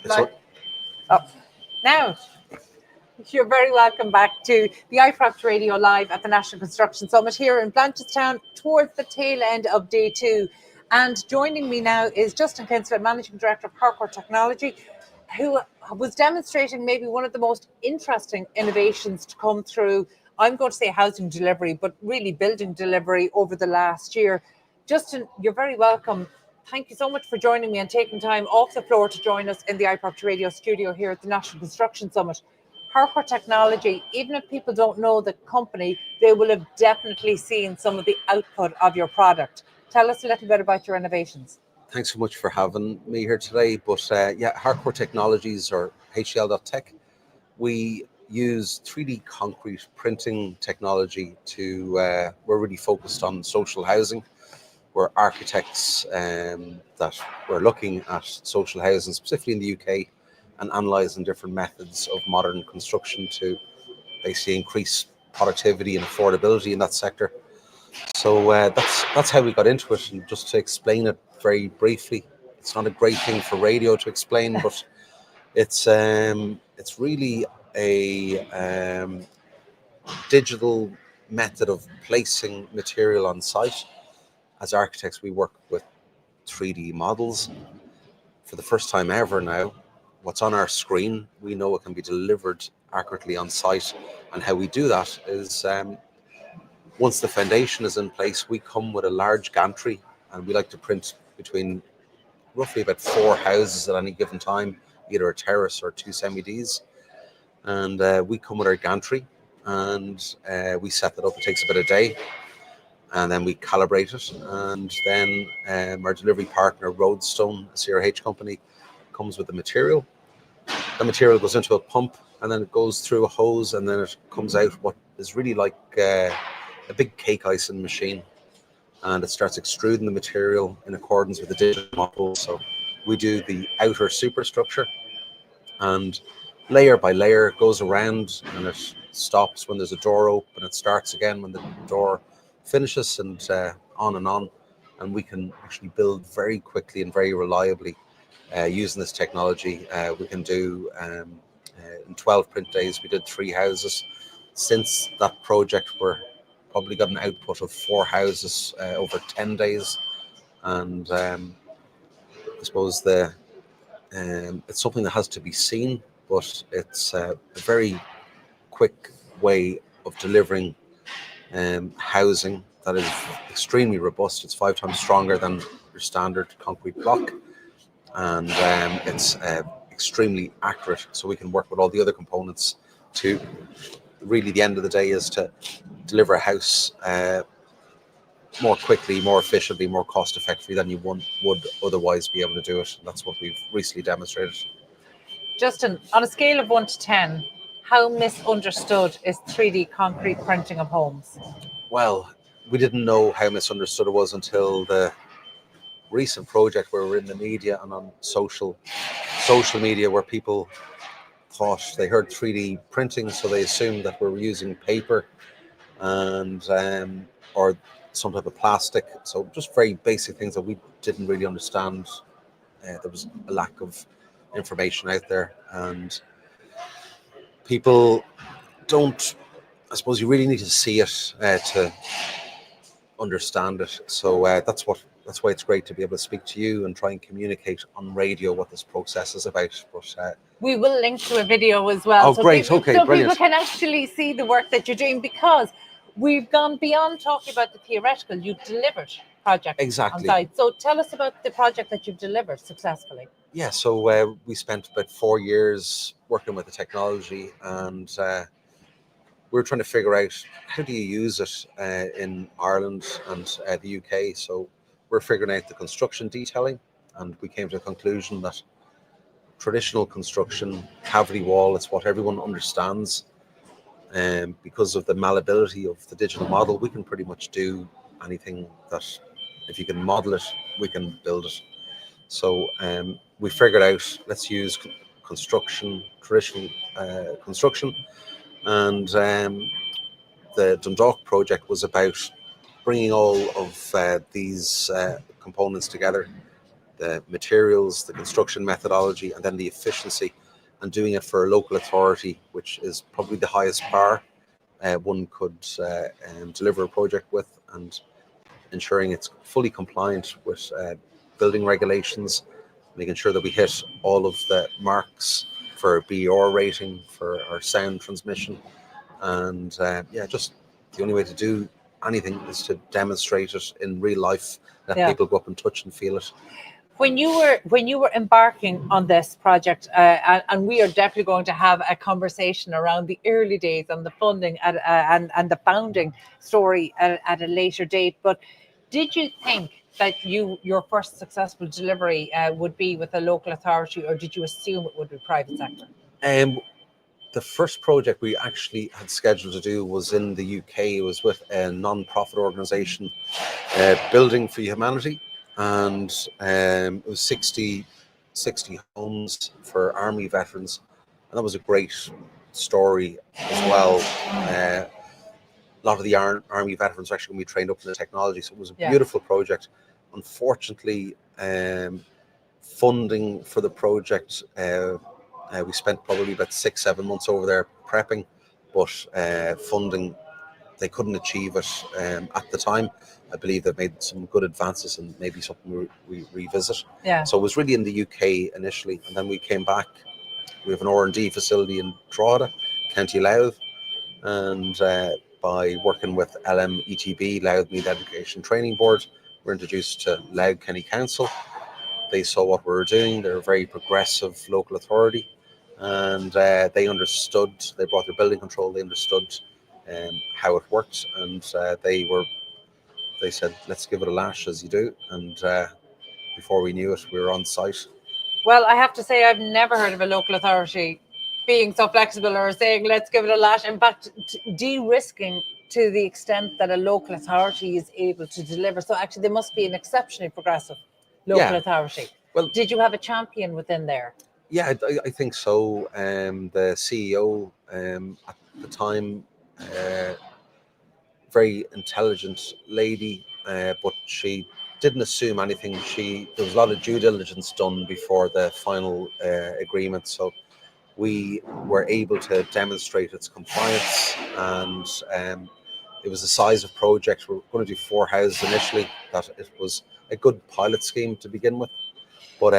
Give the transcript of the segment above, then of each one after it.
So, now, you're very welcome back to the iProct Radio Live at the National Construction Summit here in Blanchardstown towards the tail end of day 2. And joining me now is Justin Kinsella, Managing Director of Harcourt Technology, who was demonstrating maybe one of the most interesting innovations to come through, I'm going to say housing delivery, but really building delivery over the last year. Justin, you're very welcome. Thank you so much for joining me and taking time off the floor to join us in the iProct Radio studio here at the National Construction Summit. Harcourt Technology, even if people don't know the company, they will have definitely seen some of the output of your product. Tell us a little bit about your innovations. Thanks so much for having me here today. But Harcourt Technologies, or HCL.Tech, we use 3D concrete printing technology to, we're really focused on social housing. We're architects that we're looking at social housing, specifically in the UK, and analysing different methods of modern construction to basically increase productivity and affordability in that sector. So that's how we got into it. And just to explain it very briefly, it's not a great thing for radio to explain, but it's really a digital method of placing material on site. As architects, we work with 3D models. For the first time ever now, what's on our screen, we know it can be delivered accurately on site. And how we do that is, once the foundation is in place, we come with a large gantry, and we like to print between roughly about 4 houses at any given time, either a terrace or 2 semi-Ds. And we come with our gantry, and we set that up. It takes about a day. And then we calibrate it, and then our delivery partner, Roadstone, a CRH company, comes with the material. The material goes into a pump, and then it goes through a hose, and then it comes out what is really like a big cake icing machine, and it starts extruding the material in accordance with the digital model. So we do the outer superstructure, and layer by layer it goes around, and it stops when there's a door open. It starts again when the door finishes, and on, and we can actually build very quickly and very reliably using this technology. We can do in 12 print days we did 3 houses. Since that project, we're probably got an output of 4 houses over 10 days, and I suppose it's something that has to be seen, but it's a very quick way of delivering housing that is extremely robust. It's 5 times stronger than your standard concrete block, and it's extremely accurate. So we can work with all the other components to really, the end of the day is to deliver a house more quickly, more efficiently, more cost effectively than you would otherwise be able to do it. And that's what we've recently demonstrated. Justin, on a scale of 1 to 10, how misunderstood is 3D concrete printing of homes? Well, we didn't know how misunderstood it was until the recent project where we're in the media and on social media, where people thought they heard 3D printing, so they assumed that we were using paper and or some type of plastic. So just very basic things that we didn't really understand. There was a lack of information out there, and people don't, I suppose you really need to see it to understand it. So that's why it's great to be able to speak to you and try and communicate on radio what this process is about. But we will link to a video as well. Oh, so great. Okay, so brilliant. People can actually see the work that you're doing, because we've gone beyond talking about the theoretical. You've delivered projects exactly on site. So tell us about the project that you've delivered successfully. Yeah, so we spent about 4 years working with the technology, and we're trying to figure out how do you use it in Ireland and the UK. So we're figuring out the construction detailing, and we came to the conclusion that traditional construction, cavity wall, it's what everyone understands. Because of the malleability of the digital model, we can pretty much do anything that, if you can model it, we can build it. So we figured out, let's use construction, traditional construction, and the Dundalk project was about bringing all of these components together the materials, the construction methodology, and then the efficiency, and doing it for a local authority, which is probably the highest bar one could deliver a project with, and ensuring it's fully compliant with building regulations, making sure that we hit all of the marks for BR rating, for our sound transmission, and just the only way to do anything is to demonstrate it in real life, let people go up and touch and feel it. When you were embarking on this project, and we are definitely going to have a conversation around the early days and the funding and the founding story at a later date, but did you think that your first successful delivery would be with a local authority, or did you assume it would be private sector? The first project we actually had scheduled to do was in the UK. It was with a non-profit organisation, Building for Humanity, and it was 60 homes for army veterans, and that was a great story as well. A lot of the army veterans are actually going to be trained up in the technology, so it was a beautiful project. Unfortunately, funding for the project, we spent probably about 6-7 months over there prepping, but funding, they couldn't achieve it at the time. I believe they've made some good advances, and maybe something we revisit. So it was really in the UK initially, and then we came back. We have an R&D facility in Drogheda, County Louth, and by working with LMETB, Louth Meath Education Training Board, we're introduced to Louth County Council. They saw what we were doing. They're a very progressive local authority, and they understood. They brought their building control. They understood how it worked, and they said, let's give it a lash, as you do. And before we knew it, we were on site. Well, I have to say, I've never heard of a local authority being so flexible or saying, let's give it a lash. In fact, de-risking to the extent that a local authority is able to deliver. So actually, they must be an exceptionally progressive local authority. Well, did you have a champion within there? Yeah, I think so. The CEO at the time, very intelligent lady, but she didn't assume anything. There was a lot of due diligence done before the final agreement, so we were able to demonstrate its compliance, and it was the size of project. We were going to do 4 houses initially. That it was a good pilot scheme to begin with, but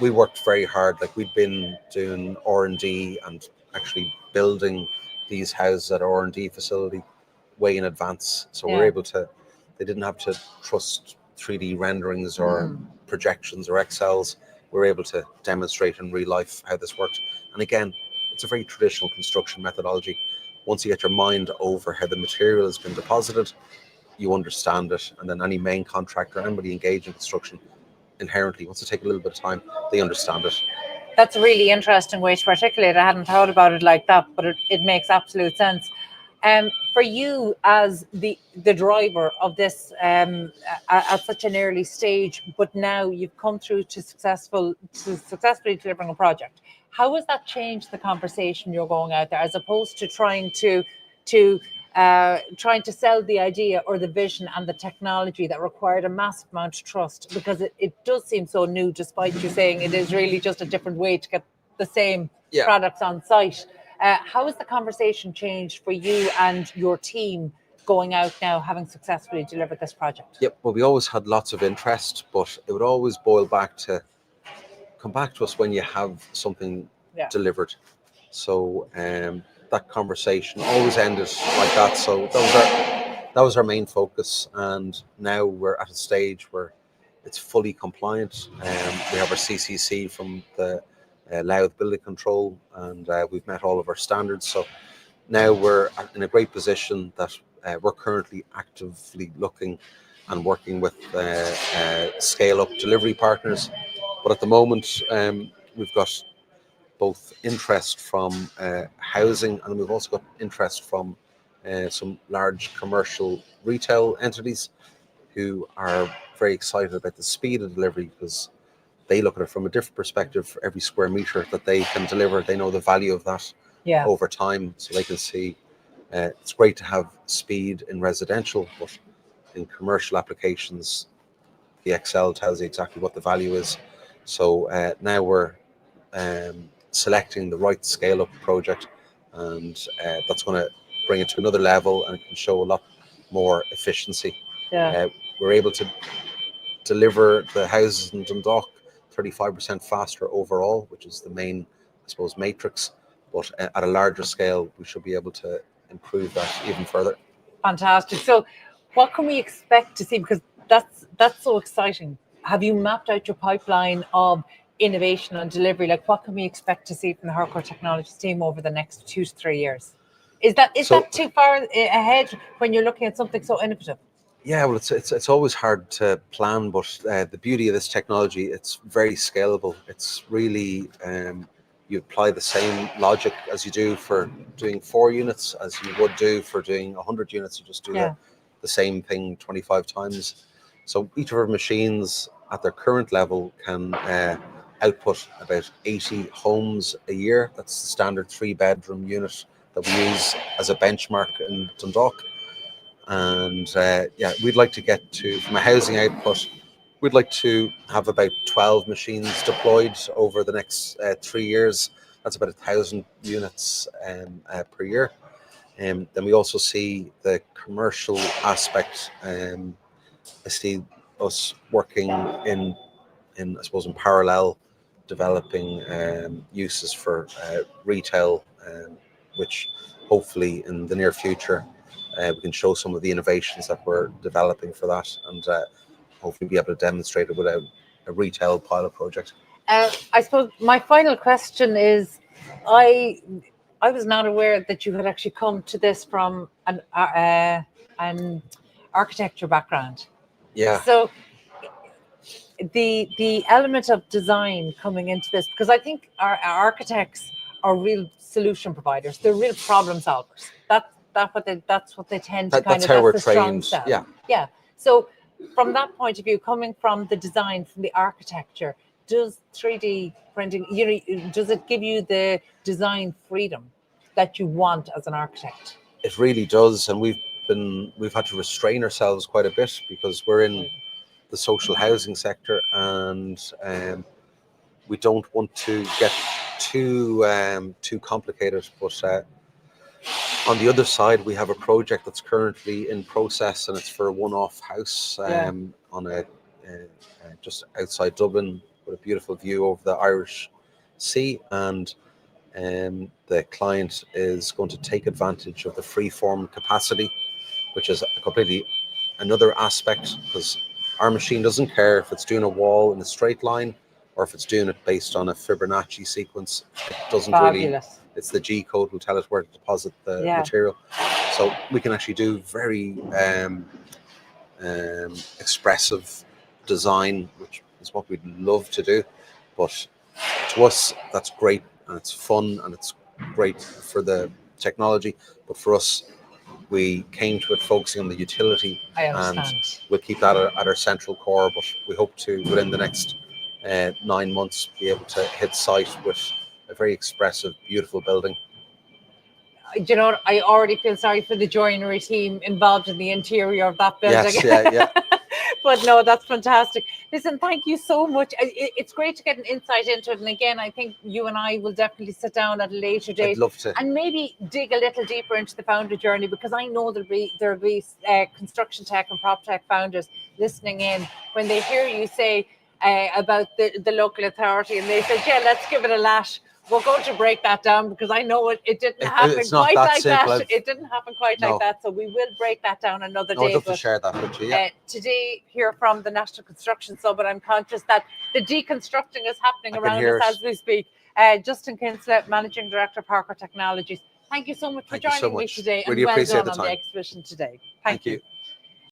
we worked very hard. Like, we'd been doing R&D and actually building these houses at our R&D facility way in advance, so we were able to. They didn't have to trust 3D renderings or projections or Excels. We were able to demonstrate in real life how this worked. And again, it's a very traditional construction methodology. Once you get your mind over how the material has been deposited, you understand it, and then any main contractor, anybody engaged in construction, inherently, once it takes a little bit of time, they understand it. That's a really interesting way to articulate it. I hadn't thought about it like that, but it makes absolute sense. For you as the driver of this at such an early stage, but now you've come through to successfully delivering a project, how has that changed the conversation you're going out there, as opposed to trying to sell the idea or the vision and the technology that required a massive amount of trust? Because it does seem so new, despite you saying it is really just a different way to get the same products on site. How has the conversation changed for you and your team going out now, having successfully delivered this project? Yep. Well, we always had lots of interest, but it would always boil back to come back to us when you have something delivered. So that conversation always ended like that. So that was our main focus, and now we're at a stage where it's fully compliant. We have our CCC from the Louth Building Control, and we've met all of our standards. So now we're in a great position that we're currently actively looking and working with scale-up delivery partners. But at the moment, we've got both interest from housing, and we've also got interest from some large commercial retail entities who are very excited about the speed of delivery, because they look at it from a different perspective. For every square meter that they can deliver, they know the value of that over time, so they can see it's great to have speed in residential, but in commercial applications, The Excel tells you exactly what the value is. So now we're selecting the right scale-up project, and that's going to bring it to another level, and it can show a lot more efficiency. Yeah. We're able to deliver the houses in Dundalk 35% faster overall, which is the main, I suppose, matrix. But at a larger scale, we should be able to improve that even further. Fantastic. So what can we expect to see? Because that's so exciting. Have you mapped out your pipeline of innovation and delivery? Like, what can we expect to see from the Hardcore Technologies team over the next 2 to 3 years? Is that too far ahead when you're looking at something so innovative? Yeah, well, it's always hard to plan, but the beauty of this technology, it's very scalable. It's really you apply the same logic as you do for doing 4 units as you would do for doing 100 units. You just do the same thing 25 times. So each of our machines at their current level can output about 80 homes a year. That's the standard 3-bedroom unit that we use as a benchmark in Dundalk. And we'd like to get to, from a housing output, we'd like to have about 12 machines deployed over the next 3 years. That's about 1,000 units per year. Then we also see the commercial aspect. I see us working in I suppose, in parallel, developing uses for retail, which hopefully in the near future we can show some of the innovations that we're developing for that, and hopefully be able to demonstrate it with a retail pilot project. I suppose my final question is, I was not aware that you had actually come to this from an architecture background. Yeah. So the element of design coming into this, because I think our architects are real solution providers. They're real problem solvers. That's what they tend to That's how we're trained. Yeah. So from that point of view, coming from the design, from the architecture, does 3D printing, does it give you the design freedom that you want as an architect? It really does, and we've had to restrain ourselves quite a bit because we're in the social housing sector, and we don't want to get too complicated. But on the other side, we have a project that's currently in process, and it's for a one-off house on a just outside Dublin with a beautiful view over the Irish Sea, and the client is going to take advantage of the freeform capacity, which is a completely another aspect, because our machine doesn't care if it's doing a wall in a straight line or if it's doing it based on a Fibonacci sequence. It doesn't really. It's the G code will tell it where to deposit the material. So we can actually do very expressive design, which is what we'd love to do. But to us, that's great, and it's fun, and it's great for the technology. But for us, we came to it focusing on the utility, and we'll keep that at our central core. But we hope to, within the next 9 months, be able to hit site with a very expressive, beautiful building. You know, I already feel sorry for the joinery team involved in the interior of that building. Yes, yeah. But no, that's fantastic. Listen, thank you so much. It's great to get an insight into it. And again, I think you and I will definitely sit down at a later date. I'd love to. And maybe dig a little deeper into the founder journey, because I know there'll be construction tech and prop tech founders listening in when they hear you say about the local authority, and they say, yeah, let's give it a lash. We're going to break that down, because I know it didn't happen quite like that. It didn't happen quite like that. So we will break that down another day. I'd love to share that with you. Yeah. Today, here from the National Construction Summit, I'm conscious that the deconstructing is happening around us as we speak. Justin Kinsella, Managing Director of Hardcore Technologies. Thank you so much for joining me today, and well done on the exhibition today. Thank you.